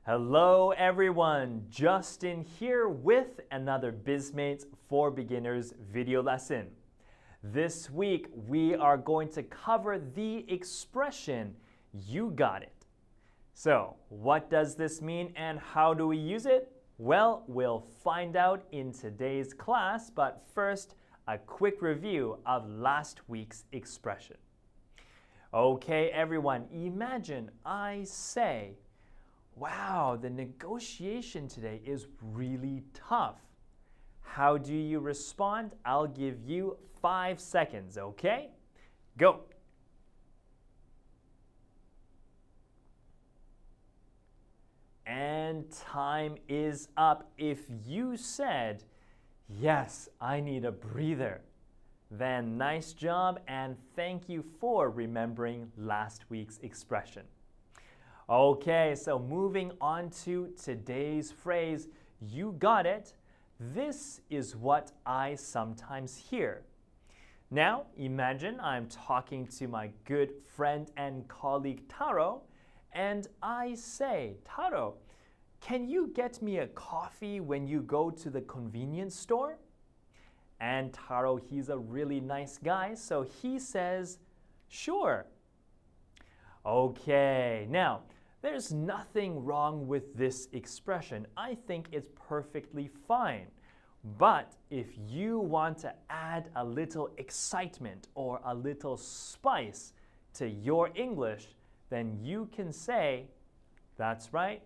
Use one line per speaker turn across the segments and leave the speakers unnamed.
Hello everyone, Justin here with another Bizmates for Beginners video lesson. This week we are going to cover the expression, you got it. So, what does this mean and how do we use it? Well, we'll find out in today's class, but first, a quick review of last week's expression. Okay everyone, imagine I say, wow, the negotiation today is really tough. How do you respond? I'll give you 5 seconds, okay? Go. And time is up. If you said, yes, I need a breather, then nice job and thank you for remembering last week's expression. Okay, so moving on to today's phrase, you got it. This is what I sometimes hear. Now, imagine I'm talking to my good friend and colleague Taro, and I say, Taro, can you get me a coffee when you go to the convenience store? And Taro, he's a really nice guy, so he says, sure. Okay, now, there's nothing wrong with this expression. I think it's perfectly fine. But if you want to add a little excitement or a little spice to your English, then you can say, that's right,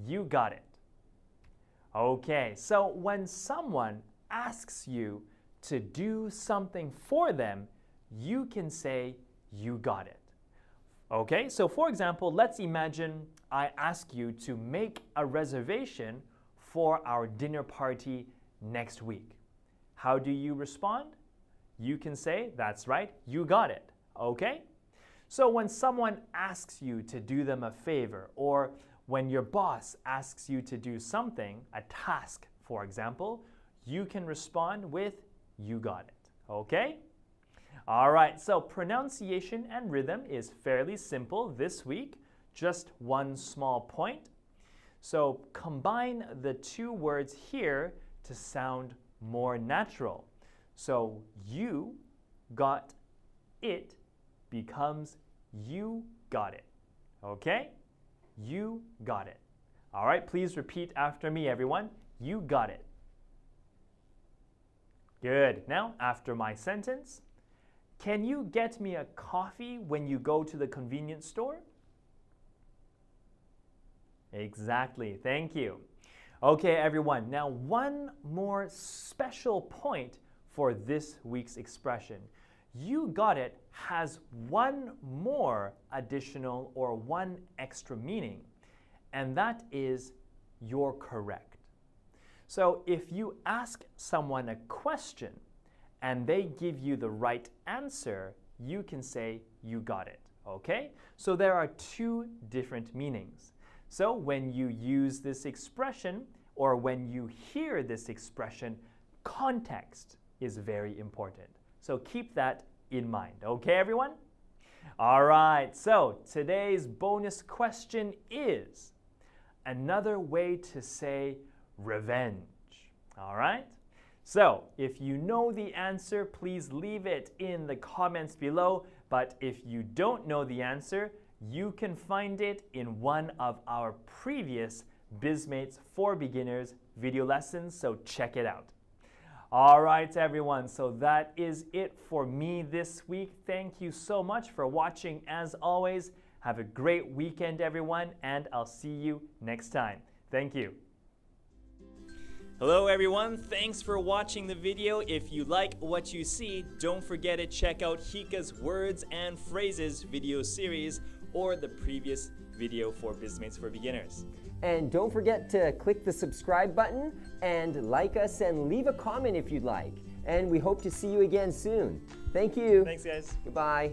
you got it. Okay, so when someone asks you to do something for them, you can say, you got it. Okay, so for example, let's imagine I ask you to make a reservation for our dinner party next week. How do you respond? You can say, that's right, you got it. Okay? So when someone asks you to do them a favor, or when your boss asks you to do something, a task, for example, you can respond with, you got it. Okay? All right, so pronunciation and rhythm is fairly simple this week. Just one small point. So combine the two words here to sound more natural. So you got it becomes you got it. Okay? You got it. All right, please repeat after me, everyone. You got it. Good. Now, after my sentence, can you get me a coffee when you go to the convenience store? Exactly. Thank you. Okay, everyone. Now, one more special point for this week's expression. You got it has one more additional or one extra meaning, and that is you're correct. So if you ask someone a question and they give you the right answer, you can say you got it, okay? So there are two different meanings. So when you use this expression or when you hear this expression, context is very important. So keep that in mind, okay everyone? All right, so today's bonus question is another way to say revenge, all right? So, if you know the answer, please leave it in the comments below. But if you don't know the answer, you can find it in one of our previous Bizmates for Beginners video lessons, so check it out. All right, everyone, so that is it for me this week. Thank you so much for watching as always. Have a great weekend, everyone, and I'll see you next time. Thank you. Hello everyone, thanks for watching the video. If you like what you see, don't forget to check out Hika's Words and Phrases video series or the previous video for Bizmates for Beginners.
And don't forget to click the subscribe button and like us and leave a comment if you'd like. And we hope to see you again soon. Thank you.
Thanks guys.
Goodbye.